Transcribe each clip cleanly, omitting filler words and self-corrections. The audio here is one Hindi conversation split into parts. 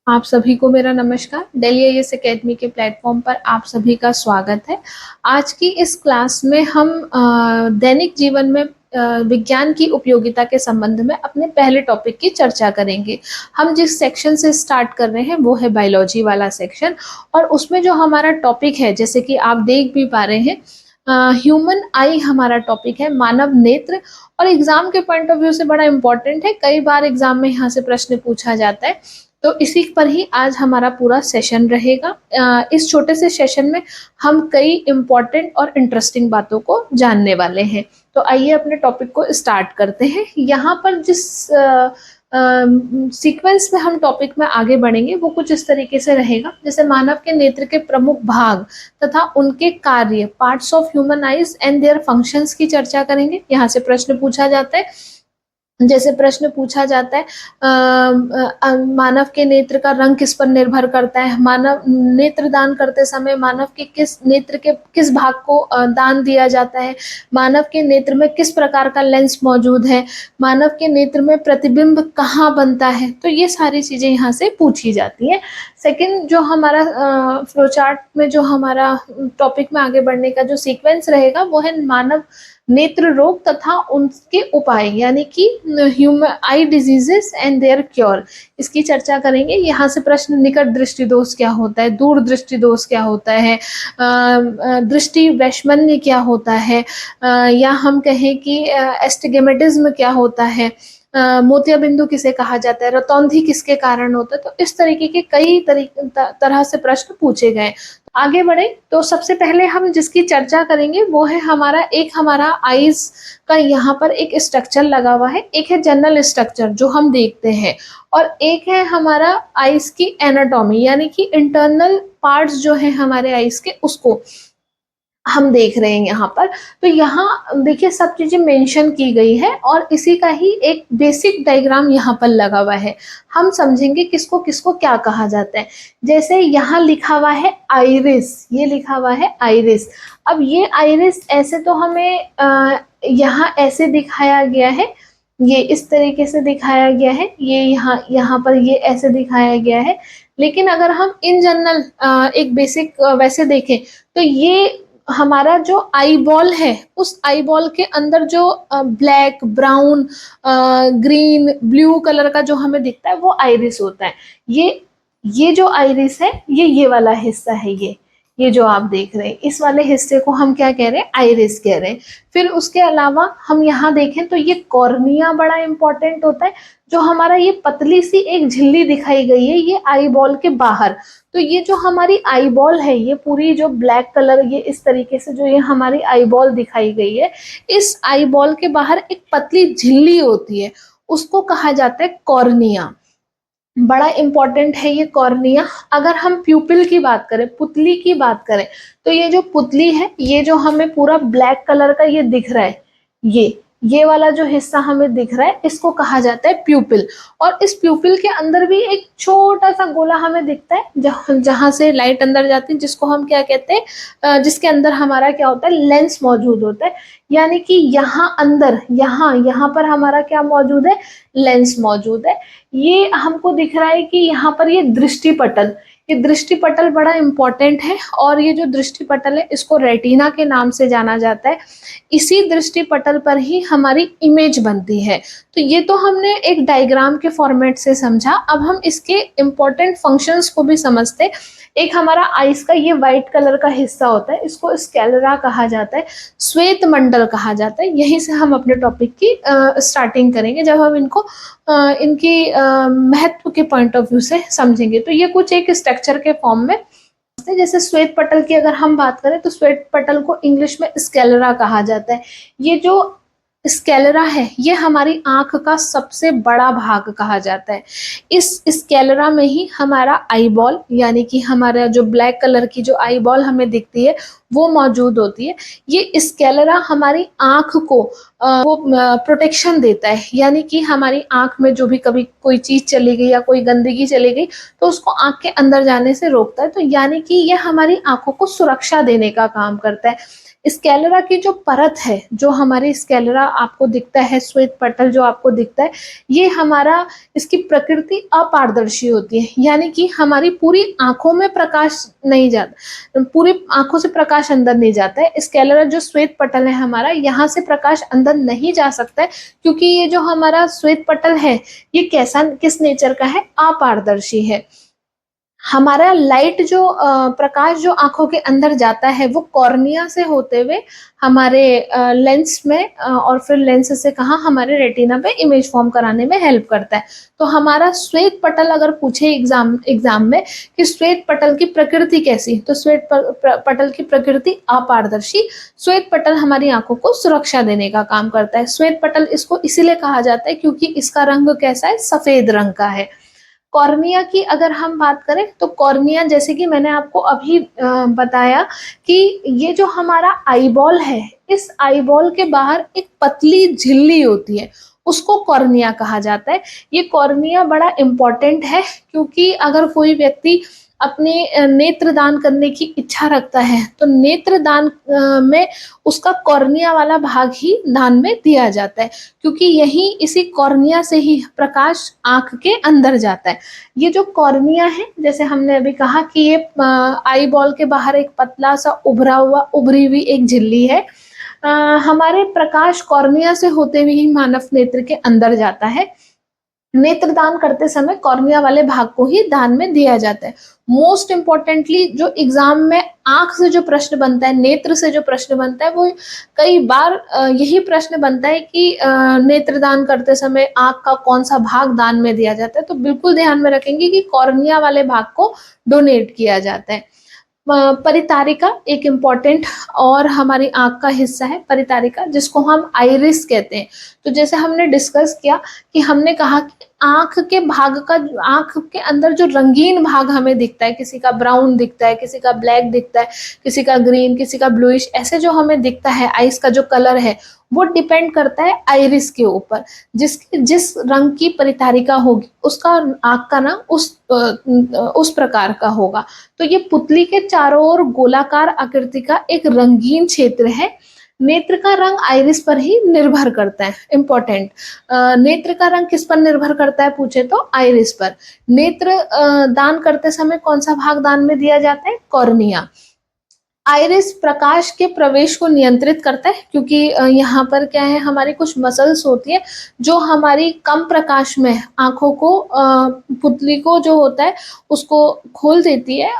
आप सभी को मेरा नमस्कार। दिल्ली आईएएस एकेडमी के प्लेटफॉर्म पर आप सभी का स्वागत है। आज की इस क्लास में हम दैनिक जीवन में विज्ञान की उपयोगिता के संबंध में अपने पहले टॉपिक की चर्चा करेंगे। हम जिस सेक्शन से स्टार्ट कर रहे हैं वो है बायोलॉजी वाला सेक्शन, और उसमें जो हमारा टॉपिक है, जैसे कि आप देख भी पा रहे हैं, ह्यूमन आई हमारा टॉपिक है, मानव नेत्र। और एग्जाम के पॉइंट ऑफ व्यू से बड़ा इंपॉर्टेंट है, कई बार एग्जाम में यहाँ से प्रश्न पूछा जाता है। तो इसी पर ही आज हमारा पूरा सेशन रहेगा। इस छोटे से सेशन में हम कई इम्पोर्टेंट और इंटरेस्टिंग बातों को जानने वाले हैं। तो आइए अपने टॉपिक को स्टार्ट करते हैं। यहाँ पर जिस सीक्वेंस में हम टॉपिक में आगे बढ़ेंगे वो कुछ इस तरीके से रहेगा, जैसे मानव के नेत्र के प्रमुख भाग तथा उनके कार्य, parts of human eyes and their functions की चर्चा करेंगे। यहाँ से प्रश्न पूछा जाता है, जैसे प्रश्न पूछा जाता है मानव के नेत्र का रंग किस पर निर्भर करता है, मानव नेत्र दान करते समय मानव के किस नेत्र के किस भाग को दान दिया जाता है, मानव के नेत्र में किस प्रकार का लेंस मौजूद है, मानव के नेत्र में प्रतिबिंब कहाँ बनता है। तो ये सारी चीजें यहाँ से पूछी जाती हैं। सेकंड, जो हमारा फ्लो चार्ट में जो हमारा टॉपिक में आगे बढ़ने का जो सीक्वेंस रहेगा वो है मानव नेत्र रोग तथा उनके उपाय, यानी कि human eye diseases and their cure, इसकी चर्चा करेंगे। यहाँ से प्रश्न, निकट दृष्टि दोष क्या होता है, दूर दृष्टि दोष क्या होता है, दृष्टि वैषम्य क्या होता है, या हम कहें कि एस्टिग्मेटिज्म क्या होता है, मोतिया बिंदु किसे कहा जाता है, रतौंधी किसके कारण होता है। तो इस तरीके के कई तरह से प्रश्न पूछे गए। आगे बढ़े तो सबसे पहले हम जिसकी चर्चा करेंगे वो है हमारा आईज का यहाँ पर एक स्ट्रक्चर लगा हुआ है। एक है जनरल स्ट्रक्चर जो हम देखते हैं, और एक है हमारा आईज की एनाटॉमी, यानी कि इंटरनल पार्ट्स जो है हमारे आईज के, उसको हम देख रहे हैं यहाँ पर। तो यहाँ देखिए सब चीजें मेंशन की गई है और इसी का ही एक बेसिक डायग्राम यहाँ पर लगा हुआ है। हम समझेंगे किसको किसको क्या कहा जाता है। जैसे यहाँ लिखा हुआ है आइरिस, ये लिखा हुआ है आइरिस। अब ये आइरिस ऐसे तो हमें यहाँ ऐसे दिखाया गया है, ये इस तरीके से दिखाया गया है, ये यहाँ यहाँ पर ये ऐसे दिखाया गया है। लेकिन अगर हम इन जनरल एक बेसिक वैसे देखें तो ये हमारा जो आई बॉल है, उस आई बॉल के अंदर जो black, brown, green, blue colour का जो हमें दिखता है वो आइरिस होता है। ये जो आइरिस है ये वाला हिस्सा है, ये जो आप देख रहे हैं, इस वाले हिस्से को हम क्या कह रहे हैं, आइरिस कह रहे हैं। फिर उसके अलावा हम यहाँ देखें तो ये कॉर्निया बड़ा इंपॉर्टेंट होता है, जो हमारा ये पतली सी एक झिल्ली दिखाई गई है ये आई बॉल के बाहर। तो ये जो हमारी आई बॉल है, ये पूरी जो ब्लैक कलर, ये इस तरीके से जो ये हमारी आई बॉल दिखाई गई है, इस आई बॉल के बाहर एक पतली झिल्ली होती है, उसको कहा जाता है कॉर्निया। बड़ा इंपॉर्टेंट है ये कॉर्निया। अगर हम प्यूपिल की बात करें, पुतली की बात करें, तो ये जो पुतली है, ये जो हमें पूरा ब्लैक कलर का ये दिख रहा है, ये वाला जो हिस्सा हमें दिख रहा है, इसको कहा जाता है प्यूपिल। और इस प्यूपिल के अंदर भी एक छोटा सा गोला हमें दिखता है, जहां से लाइट अंदर जाती है, जिसको हम क्या कहते हैं, जिसके अंदर हमारा क्या होता है, लेंस मौजूद होता है। यानी कि यहाँ अंदर, यहाँ पर हमारा क्या मौजूद है, लेंस मौजूद है। ये हमको दिख रहा है कि यहाँ पर ये दृष्टिपटल, ये दृष्टिपटल बड़ा इंपॉर्टेंट है, और ये जो दृष्टिपटल है इसको रेटिना के नाम से जाना जाता है। इसी दृष्टिपटल पर ही हमारी इमेज बनती है। तो ये तो हमने एक डायग्राम के फॉर्मेट से समझा। अब हम इसके इम्पोर्टेंट फंक्शंस को भी समझते हैं। एक हमारा आइस का ये व्हाइट कलर का हिस्सा होता है, इसको स्कैलेरा कहा जाता है, श्वेत मंडल कहा जाता है। यहीं से हम अपने टॉपिक की स्टार्टिंग करेंगे, जब हम इनको इनकी महत्व के पॉइंट ऑफ व्यू से समझेंगे। तो ये कुछ एक स्ट्रक्चर के फॉर्म में, जैसे श्वेत पटल की अगर हम बात करें तो श्वेत पटल को इंग्लिश में स्कैलेरा कहा जाता है। ये जो स्कैलेरा है ये हमारी आंख का सबसे बड़ा भाग कहा जाता है। इस स्कैलेरा में ही हमारा आई बॉल, यानी कि हमारा जो ब्लैक कलर की जो आई बॉल हमें दिखती है वो मौजूद होती है। ये स्कैलेरा हमारी आंख को वो प्रोटेक्शन देता है, यानी कि हमारी आंख में जो भी कभी कोई चीज चली गई या कोई गंदगी चली गई तो उसको आंख के अंदर जाने से रोकता है। तो यानी कि ये हमारी आंखों को सुरक्षा देने का काम करता है। स्क्लेरा की जो परत है, जो हमारी स्क्लेरा आपको दिखता है, श्वेत पटल जो आपको दिखता है, ये हमारा, इसकी प्रकृति अपारदर्शी होती है, यानी कि हमारी पूरी आंखों में प्रकाश नहीं जाता, पूरी आंखों से प्रकाश अंदर नहीं जाता है। स्क्लेरा जो श्वेत पटल है हमारा, यहाँ से प्रकाश अंदर नहीं जा सकता है, क्योंकि ये जो हमारा श्वेत पटल है ये कैसा, किस नेचर का है, अपारदर्शी है। हमारा लाइट जो प्रकाश जो आंखों के अंदर जाता है वो कॉर्निया से होते हुए हमारे लेंस में और फिर लेंस से कहाँ, हमारे रेटिना पे इमेज फॉर्म कराने में हेल्प करता है। तो हमारा श्वेत पटल अगर पूछे एग्जाम में कि श्वेत पटल की प्रकृति कैसी, तो श्वेत पटल की प्रकृति अपारदर्शी। श्वेत पटल हमारी आंखों को सुरक्षा देने का काम करता है। श्वेत पटल इसको इसीलिए कहा जाता है क्योंकि इसका रंग कैसा है, सफेद रंग का है। कॉर्निया की अगर हम बात करें तो कॉर्निया, जैसे कि मैंने आपको अभी बताया कि ये जो हमारा आईबॉल है, इस आईबॉल के बाहर एक पतली झिल्ली होती है, उसको कॉर्निया कहा जाता है। ये कॉर्निया बड़ा इम्पोर्टेंट है क्योंकि अगर कोई व्यक्ति अपने नेत्र दान करने की इच्छा रखता है तो नेत्र दान में उसका कॉर्निया वाला भाग ही दान में दिया जाता है, क्योंकि यही, इसी कॉर्निया से ही प्रकाश आंख के अंदर जाता है। ये जो कॉर्निया है, जैसे हमने अभी कहा कि ये आई बॉल के बाहर एक पतला सा उभरी हुई एक झिल्ली है। हमारे प्रकाश कॉर्निया से होते हुए ही मानव नेत्र के अंदर जाता है। नेत्र दान करते समय कॉर्निया वाले भाग को ही दान में दिया जाता है। मोस्ट इम्पोर्टेंटली जो एग्जाम में आंख से जो प्रश्न बनता है, नेत्र से जो प्रश्न बनता है, वो कई बार यही प्रश्न बनता है कि नेत्र दान करते समय आंख का कौन सा भाग दान में दिया जाता है। तो बिल्कुल ध्यान में रखेंगे कि कॉर्निया वाले भाग को डोनेट किया जाता है। परितारिका एक इम्पॉर्टेंट और हमारी आंख का हिस्सा है, परितारिका, जिसको हम आइरिस कहते हैं। तो जैसे हमने डिस्कस किया कि हमने कहा कि आंख के भाग का, आंख के अंदर जो रंगीन भाग हमें दिखता है, किसी का ब्राउन दिखता है, किसी का ब्लैक दिखता है, किसी का ग्रीन, किसी का ब्लूइश, ऐसे जो हमें दिखता है आइस का जो कलर है, वो डिपेंड करता है आइरिस के ऊपर। जिस रंग की परितारिका होगी उसका आंख का ना उस प्रकार का होगा। तो ये पुतली के चारों ओर गोलाकार आकृति का एक रंगीन क्षेत्र है। नेत्र का रंग आइरिस पर ही निर्भर करता है। इम्पोर्टेंट, नेत्र का रंग किस पर निर्भर करता है पूछे तो आइरिस पर। नेत्र दान करते समय कौन सा भाग दान में दिया जाता है, कॉर्निया। आइरिस प्रकाश के प्रवेश को नियंत्रित करता है, क्योंकि यहाँ पर क्या है, हमारी कुछ मसल्स होती है जो हमारी कम प्रकाश में आंखों को, पुतली को जो होता है उसको खोल देती है,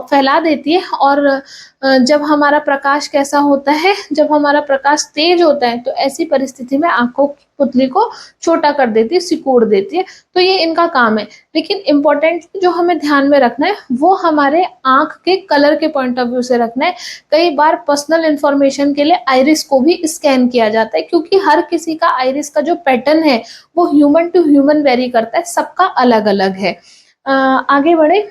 फैला देती है। और जब हमारा प्रकाश कैसा होता है, जब हमारा प्रकाश तेज होता है तो ऐसी परिस्थिति में आंखों की पुतली को छोटा कर देती है, सिकुड़ देती है। तो ये इनका काम है। लेकिन इम्पोर्टेंट जो हमें ध्यान में रखना है वो हमारे आंख के कलर के पॉइंट ऑफ व्यू से रखना है। कई बार पर्सनल इंफॉर्मेशन के लिए आइरिस को भी स्कैन किया जाता है, क्योंकि हर किसी का आइरिस का जो पैटर्न है वो ह्यूमन टू ह्यूमन वेरी करता है, सबका अलग अलग है। आगे बढ़े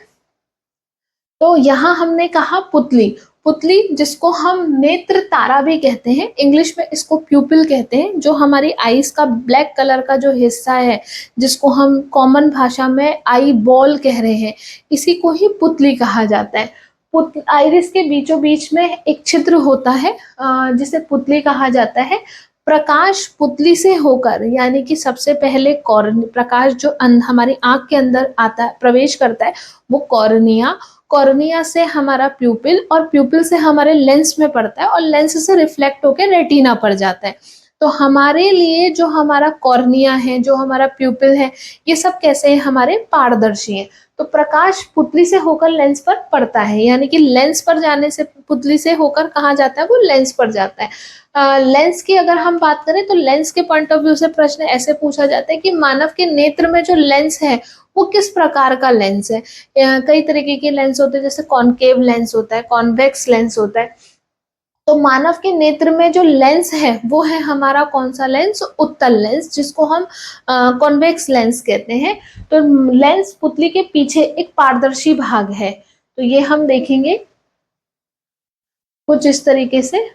तो यहाँ हमने कहा पुतली। पुतली जिसको हम नेत्र तारा भी कहते हैं, इंग्लिश में इसको प्यूपिल कहते हैं, जो हमारी आईज का ब्लैक कलर का जो हिस्सा है, जिसको हम कॉमन भाषा में आई बॉल कह रहे हैं, इसी को ही पुतली कहा जाता है। आइरिस के बीचों बीच में एक छिद्र होता है जिसे पुतली कहा जाता है। प्रकाश पुतली से होकर, यानी कि सबसे पहले प्रकाश जो हमारी आंख के अंदर आता है, प्रवेश करता है, वो कॉर्निया, कॉर्निया से हमारा प्यूपिल, और प्यूपिल से हमारे लेंस में पड़ता है, और लेंस से रिफ्लेक्ट होकर रेटिना पर जाता है। तो हमारे लिए जो हमारा कॉर्निया है, जो हमारा प्यूपिल है, ये सब कैसे हैं, हमारे पारदर्शी हैं। तो प्रकाश पुतली से होकर लेंस पर पड़ता है, यानी कि लेंस पर जाने से, पुतली से होकर कहाँ जाता है, वो लेंस पर जाता है। लेंस की अगर हम बात करें तो लेंस के पॉइंट ऑफ व्यू से प्रश्न ऐसे पूछा जाता है कि मानव के नेत्र में जो लेंस है वो किस प्रकार का लेंस है। कई तरीके के लेंस होते हैं, जैसे कॉनकेव लेंस होता है, कॉन्वेक्स लेंस होता है। तो मानव के नेत्र में जो लेंस है वो है हमारा कौन सा लेंस, उत्तल लेंस, जिसको हम कॉन्वेक्स लेंस कहते हैं। तो लेंस पुतली के पीछे एक पारदर्शी भाग है। तो ये हम देखेंगे कुछ इस तरीके से।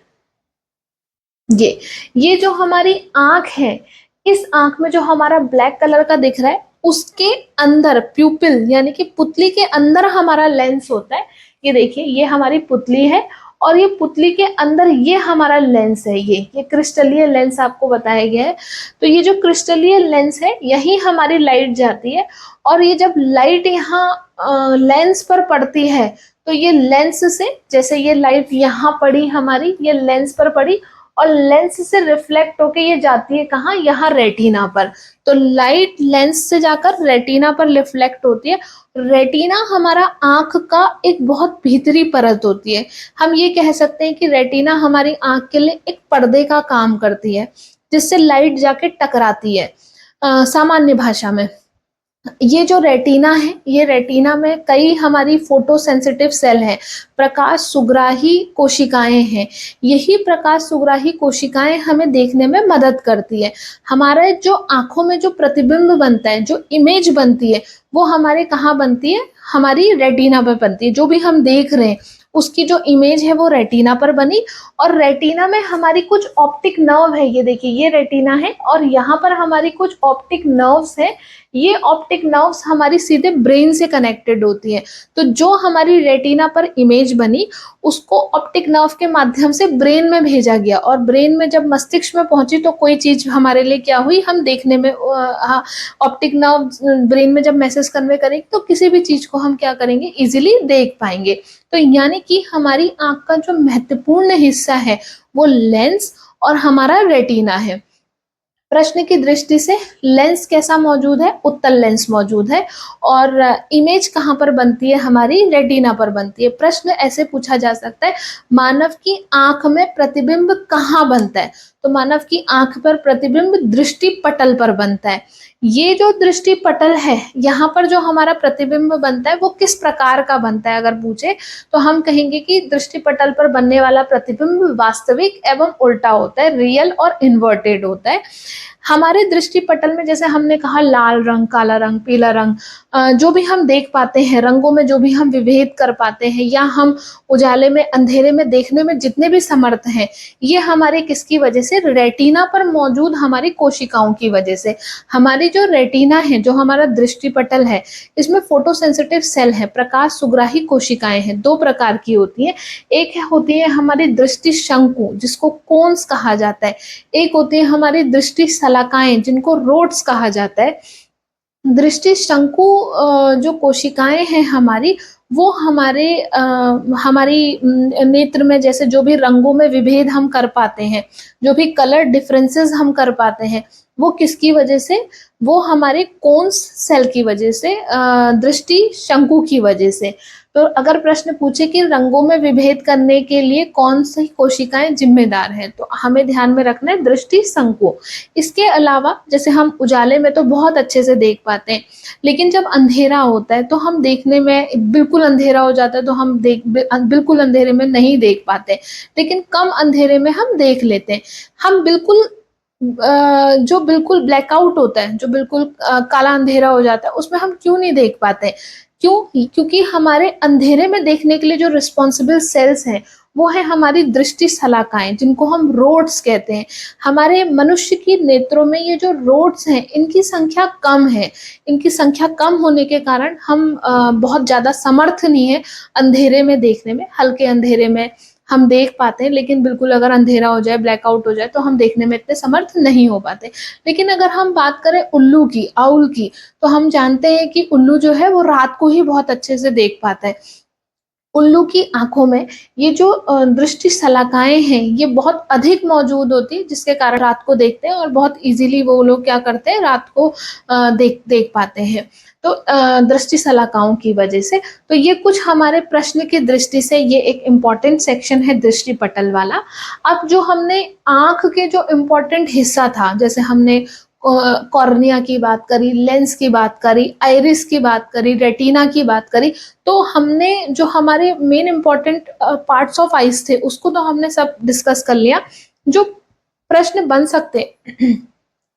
ये जो हमारी आंख है, इस आंख में जो हमारा ब्लैक कलर का दिख रहा है, उसके अंदर प्यूपिल यानी कि पुतली के अंदर हमारा लेंस होता है। ये देखिए, ये हमारी पुतली है और ये पुतली के अंदर ये हमारा लेंस है, ये क्रिस्टलीय लेंस आपको बताया गया है। तो ये जो क्रिस्टलीय लेंस है यही हमारी लाइट जाती है, और ये जब लाइट यहाँ लेंस पर पड़ती है तो ये लेंस से, जैसे ये लाइट यहाँ पड़ी हमारी, ये लेंस पर पड़ी और लेंस से रिफ्लेक्ट होके ये जाती है कहाँ, यहाँ रेटिना पर। तो लाइट लेंस से जाकर रेटिना पर रिफ्लेक्ट होती है। रेटिना हमारा आंख का एक बहुत भीतरी परत होती है। हम ये कह सकते हैं कि रेटिना हमारी आंख के लिए एक पर्दे का काम करती है, जिससे लाइट जाके टकराती है। सामान्य भाषा में ये जो रेटिना है, ये रेटिना में कई हमारी फोटो सेंसिटिव सेल हैं, प्रकाश सुग्राही कोशिकाएं हैं। यही प्रकाश सुग्राही कोशिकाएं हमें देखने में मदद करती है। हमारे जो आंखों में जो प्रतिबिंब बनता है, जो इमेज बनती है, वो हमारे कहाँ बनती है, हमारी रेटिना पर बनती है। जो भी हम देख रहे हैं उसकी जो इमेज है वो रेटिना पर बनी, और रेटिना में हमारी कुछ ऑप्टिक नर्व है। ये देखिए, ये रेटिना है और यहाँ पर हमारी कुछ ऑप्टिक नर्व्स है। ये ऑप्टिक नर्व्स हमारी सीधे ब्रेन से कनेक्टेड होती है। तो जो हमारी रेटिना पर इमेज बनी उसको ऑप्टिक नर्व के माध्यम से ब्रेन में भेजा गया, और ब्रेन में जब मस्तिष्क में पहुंची तो कोई चीज हमारे लिए क्या हुई, हम देखने में ऑप्टिक नर्व ब्रेन में जब मैसेज कन्वे करेंगे तो किसी भी चीज को हम क्या करेंगे, इजिली देख पाएंगे। तो यानी कि हमारी आंख का जो महत्वपूर्ण हिस्सा है वो लेंस और हमारा रेटिना है। प्रश्न की दृष्टि से लेंस कैसा मौजूद है, उत्तल लेंस मौजूद है, और इमेज कहाँ पर बनती है, हमारी रेटिना पर बनती है। प्रश्न ऐसे पूछा जा सकता है, मानव की आंख में प्रतिबिंब कहाँ बनता है, तो मानव की आंख पर प्रतिबिंब दृष्टि पटल पर बनता है। ये जो दृष्टि पटल है, यहाँ पर जो हमारा प्रतिबिंब बनता है वो किस प्रकार का बनता है, अगर पूछे तो हम कहेंगे कि दृष्टि पटल पर बनने वाला प्रतिबिंब वास्तविक एवं उल्टा होता है, रियल और इन्वर्टेड होता है। हमारे दृष्टि पटल में जैसे हमने कहा लाल रंग, काला रंग, पीला रंग, जो भी हम देख पाते हैं, रंगों में जो भी हम विभेद कर पाते हैं, या हम उजाले में अंधेरे में देखने में जितने भी समर्थ हैं, ये हमारे किसकी वजह से, रेटिना पर मौजूद हमारी कोशिकाओं की वजह से। हमारी जो रेटिना है, जो हमारा दृष्टि पटल है, इसमें फोटोसेंसिटिव सेल है, प्रकाश सुग्राही कोशिकाएं हैं। दो प्रकार की होती है, एक होती है हमारी दृष्टि शंकु जिसको कोन्स कहा जाता है, एक होती है हमारी दृष्टि शलाकाएं जिनको रोड्स कहा जाता है। दृष्टि शंकु जो कोशिकाएं हैं हमारी, वो हमारी नेत्र में जैसे जो भी रंगों में विभेद हम कर पाते हैं, जो भी कलर डिफरेंसेस हम कर पाते हैं, वो किसकी वजह से, वो हमारे कोन्स सेल की वजह से, दृष्टि शंकु की वजह से। तो अगर प्रश्न पूछे कि रंगों में विभेद करने के लिए कौन सी कोशिकाएं जिम्मेदार हैं, तो हमें ध्यान में रखना है दृष्टि शंकु। इसके अलावा जैसे हम उजाले में तो बहुत अच्छे से देख पाते हैं, लेकिन जब अंधेरा होता है तो हम देखने में, बिल्कुल अंधेरा हो जाता है तो हम बिल्कुल अंधेरे में नहीं देख पाते, लेकिन कम अंधेरे में हम देख लेते हैं। हम बिल्कुल जो बिल्कुल ब्लैकआउट होता है, जो बिल्कुल काला अंधेरा हो जाता है, उसमें हम क्यों नहीं देख पाते, क्यों, क्योंकि हमारे अंधेरे में देखने के लिए जो रिस्पॉन्सिबल सेल्स हैं वो है हमारी दृष्टि शलाकाएं जिनको हम रोड्स कहते हैं। हमारे मनुष्य की नेत्रों में ये जो रोड्स हैं इनकी संख्या कम है। इनकी संख्या कम होने के कारण हम बहुत ज्यादा समर्थ नहीं है अंधेरे में देखने में। हल्के अंधेरे में हम देख पाते हैं, लेकिन बिल्कुल अगर अंधेरा हो जाए, ब्लैकआउट हो जाए, तो हम देखने में इतने समर्थ नहीं हो पाते। लेकिन अगर हम बात करें उल्लू की, आउल की, तो हम जानते हैं कि उल्लू जो है वो रात को ही बहुत अच्छे से देख पाता है। उल्लू की आंखों में ये जो दृष्टि शलाकाएं हैं ये बहुत अधिक मौजूद होती है, जिसके कारण रात को देखते हैं और बहुत इजीली वो लोग क्या करते हैं, रात को देख पाते हैं। तो दृष्टि शलाकाओं की वजह से। तो ये कुछ हमारे प्रश्न की दृष्टि से ये एक इम्पॉर्टेंट सेक्शन है दृष्टि पटल वाला। अब जो हमने आंख के जो इम्पोर्टेंट हिस्सा था, जैसे हमने कॉर्निया की बात करी, लेंस की बात करी, आइरिस की बात करी, रेटिना की बात करी, तो हमने जो हमारे main important parts of eyes थे उसको तो हमने सब डिस्कस कर लिया। जो प्रश्न बन सकते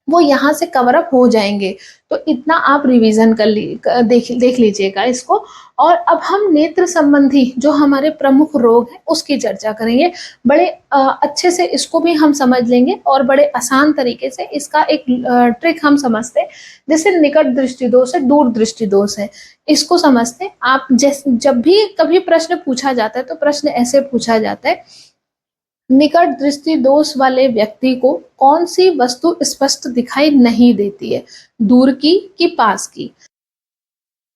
वो यहाँ से कवर अप हो जाएंगे। तो इतना आप रिवीजन देख लीजिएगा इसको। और अब हम नेत्र संबंधी जो हमारे प्रमुख रोग हैं उसकी चर्चा करेंगे। बड़े अच्छे से इसको भी हम समझ लेंगे और बड़े आसान तरीके से इसका एक ट्रिक हम समझते हैं। जैसे निकट दृष्टि दोष है, दूर दृष्टि दोष है, इसको समझते हैं। आप जब भी कभी प्रश्न पूछा जाता है तो प्रश्न ऐसे पूछा जाता है, निकट दृष्टि दोष वाले व्यक्ति को कौन सी वस्तु स्पष्ट दिखाई नहीं देती है, दूर की कि पास की?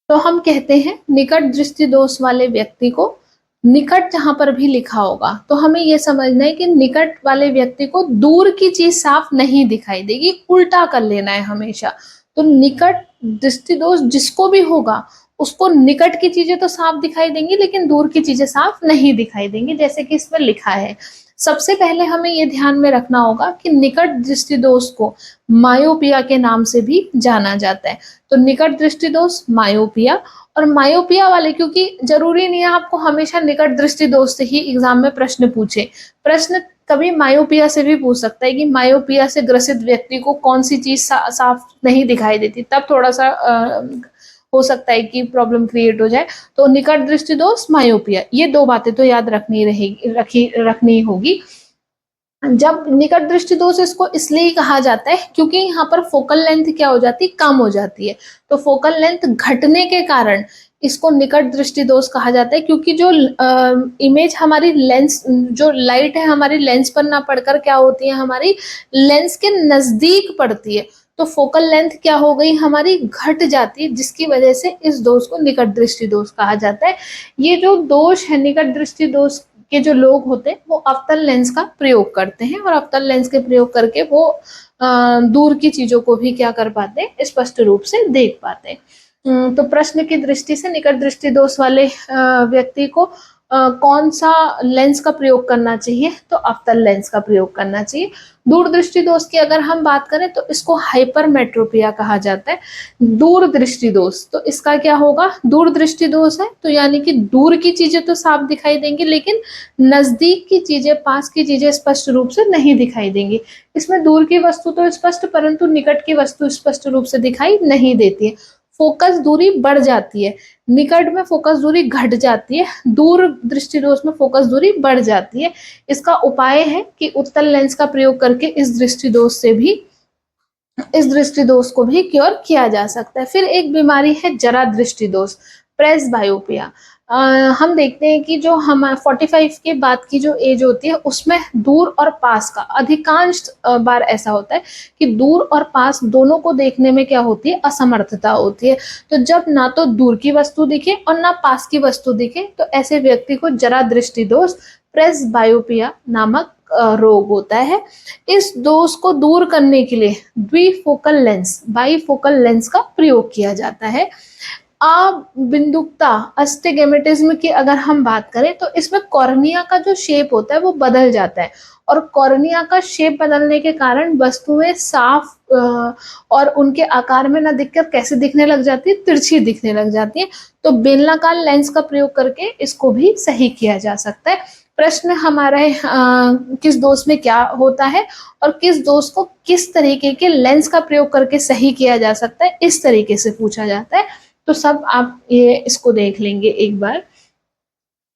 तो हम कहते हैं निकट दृष्टि दोष वाले व्यक्ति को, निकट जहां पर भी लिखा होगा तो हमें यह समझना है कि निकट वाले व्यक्ति को दूर की चीज साफ नहीं दिखाई देगी, उल्टा कर लेना है हमेशा। तो निकट दृष्टि दोष जिसको भी होगा उसको निकट की चीजें तो साफ दिखाई देंगी लेकिन दूर की चीजें साफ नहीं दिखाई देंगी, जैसे कि इसमें लिखा है। सबसे पहले हमें ये ध्यान में रखना होगा कि निकट दृष्टि दोष को मायोपिया के नाम से भी जाना जाता है। तो निकट दृष्टि दोष, मायोपिया, और मायोपिया वाले, क्योंकि जरूरी नहीं है आपको हमेशा निकट दृष्टि दोष से ही एग्जाम में प्रश्न पूछे, प्रश्न कभी मायोपिया से भी पूछ सकता है कि मायोपिया से ग्रसित व्यक्ति को कौन सी चीज साफ नहीं दिखाई देती, तब थोड़ा सा हो सकता है कि प्रॉब्लम क्रिएट हो जाए। तो निकट दृष्टि दोष, मायोपिया, ये दो बातें तो याद रखनी होगी। जब निकट दृष्टि दोष इसको इसलिए कहा जाता है क्योंकि यहाँ पर फोकल लेंथ क्या हो जाती है, कम हो जाती है। तो फोकल लेंथ घटने के कारण इसको निकट दृष्टि दोष कहा जाता है, क्योंकि जो इमेज हमारी लेंस, जो लाइट है हमारी लेंस पर ना पड़कर क्या होती है, हमारी लेंस के नजदीक पड़ती है। तो फोकल लेंथ क्या हो गई, हमारी घट जाती है, जिसकी वजह से इस दोष को निकट दृष्टि दोष कहा जाता है। ये जो दोष है, निकट दृष्टि दोष के जो लोग होते हैं वो अवतल लेंस का प्रयोग करते हैं और अवतल लेंस के प्रयोग करके वो दूर की चीजों को भी क्या कर पाते हैं, स्पष्ट रूप से देख पाते हैं। तो प्रश्न की दृष्टि से निकट दृष्टि दोष वाले व्यक्ति को कौन सा लेंस का प्रयोग करना चाहिए, तो अवतल लेंस का प्रयोग करना चाहिए। दूर दृष्टि दोष की अगर हम बात करें तो इसको हाइपरमेट्रोपिया कहा जाता है। दूर दृष्टि दोष, तो इसका क्या होगा, दूर दृष्टि दोष है तो यानी कि दूर की चीजें तो साफ दिखाई देंगी लेकिन नजदीक की चीजें, पास की चीजें स्पष्ट रूप से नहीं दिखाई देंगी। इसमें दूर की वस्तु तो स्पष्ट परंतु निकट की वस्तु स्पष्ट रूप से दिखाई नहीं देती है। फोकस दूरी बढ़ जाती है, निकट में फोकस दूरी घट जाती है, दूर दृष्टि दोष में फोकस दूरी बढ़ जाती है। इसका उपाय है कि उत्तल लेंस का प्रयोग करके इस दृष्टि दोष को भी क्योर किया जा सकता है। फिर एक बीमारी है जरा दृष्टि दोष, प्रेसबायोपिया। हम देखते हैं कि जो हम 45 के बाद की जो एज होती है उसमें दूर और पास का अधिकांश बार ऐसा होता है कि दूर और पास दोनों को देखने में क्या होती है, असमर्थता होती है। तो जब ना तो दूर की वस्तु दिखे और ना पास की वस्तु दिखे तो ऐसे व्यक्ति को जरा दृष्टि दोष, प्रेसबायोपिया नामक रोग होता है। इस दोष को दूर करने के लिए द्विफोकल लेंस, बाईफोकल लेंस का प्रयोग किया जाता है। अबिंदुकता, अस्टिगमेटिज्म की अगर हम बात करें तो इसमें कॉर्निया का जो शेप होता है वो बदल जाता है और कॉर्निया का शेप बदलने के कारण वस्तुएं साफ और उनके आकार में ना दिखकर कैसे दिखने लग जाती है, तिरछी दिखने लग जाती है। तो बेलनाकार लेंस का प्रयोग करके इसको भी सही किया जा सकता है। प्रश्न हमारे किस दोष में क्या होता है और किस दोष को किस तरीके के लेंस का प्रयोग करके सही किया जा सकता है, इस तरीके से पूछा जाता है। तो सब आप ये इसको देख लेंगे एक बार।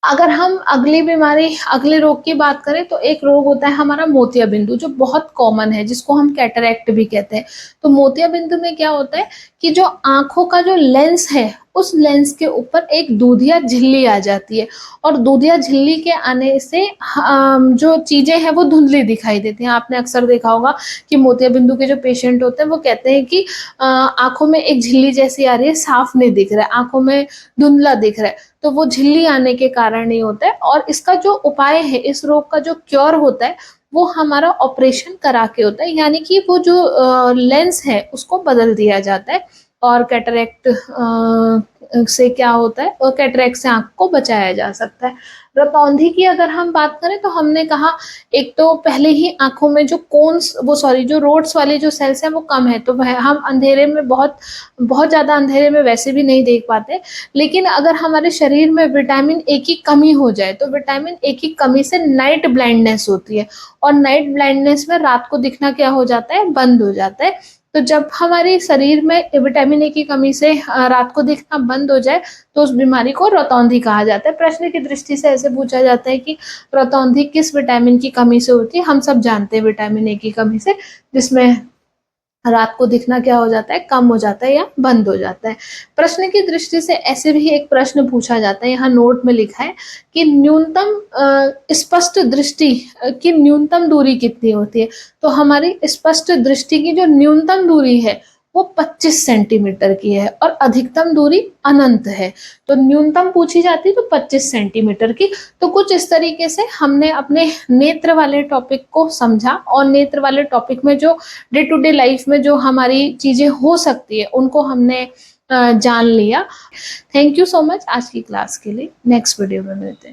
अगर हम अगली बीमारी, अगले रोग की बात करें तो एक रोग होता है हमारा मोतिया बिंदु, जो बहुत कॉमन है, जिसको हम कैटरैक्ट भी कहते हैं। तो मोतिया बिंदु में क्या होता है कि जो आंखों का जो लेंस है उस लेंस के ऊपर एक दूधिया झिल्ली आ जाती है और दूधिया झिल्ली के आने से जो चीजें हैं वो धुंधली दिखाई देती हैं। आपने अक्सर देखा होगा कि मोतिया बिंदु के जो पेशेंट होते हैं वो कहते हैं कि आंखों में एक झिल्ली जैसी आ रही है, साफ नहीं दिख रहा है, आंखों में धुंधला दिख रहा है। तो वो झिल्ली आने के कारण ही होता है और इसका जो उपाय है, इस रोग का जो क्योर होता है वो हमारा ऑपरेशन करा के होता है, यानी कि वो जो लेंस है उसको बदल दिया जाता है और कैटरेक्ट से क्या होता है, और कैटरेक्ट से आंख को बचाया जा सकता है। रतौंधी की अगर हम बात करें तो हमने कहा एक तो पहले ही आंखों में जो कोन्स जो रोड्स वाले जो सेल्स हैं वो कम है, तो वह हम अंधेरे में बहुत बहुत ज़्यादा अंधेरे में वैसे भी नहीं देख पाते। लेकिन अगर हमारे शरीर में विटामिन ए की कमी हो जाए तो विटामिन ए की कमी से नाइट ब्लाइंडनेस होती है, और नाइट ब्लाइंडनेस में रात को दिखना क्या हो जाता है, बंद हो जाता है। तो जब हमारे शरीर में विटामिन ए की कमी से रात को दिखना बंद हो जाए तो उस बीमारी को रतौंधी कहा जाता है। प्रश्न की दृष्टि से ऐसे पूछा जाता है कि रतौंधी किस विटामिन की कमी से होती है। हम सब जानते हैं विटामिन ए की कमी से, जिसमें रात को दिखना क्या हो जाता है, कम हो जाता है या बंद हो जाता है। प्रश्न की दृष्टि से ऐसे भी एक प्रश्न पूछा जाता है, यहाँ नोट में लिखा है कि न्यूनतम स्पष्ट दृष्टि की न्यूनतम दूरी कितनी होती है। तो हमारी स्पष्ट दृष्टि की जो न्यूनतम दूरी है वो 25 सेंटीमीटर की है और अधिकतम दूरी अनंत है। तो न्यूनतम पूछी जाती है तो 25 सेंटीमीटर की। तो कुछ इस तरीके से हमने अपने नेत्र वाले टॉपिक को समझा, और नेत्र वाले टॉपिक में जो डे टू डे लाइफ में जो हमारी चीजें हो सकती है उनको हमने जान लिया। थैंक यू सो मच आज की क्लास के लिए। नेक्स्ट वीडियो में मिलते हैं।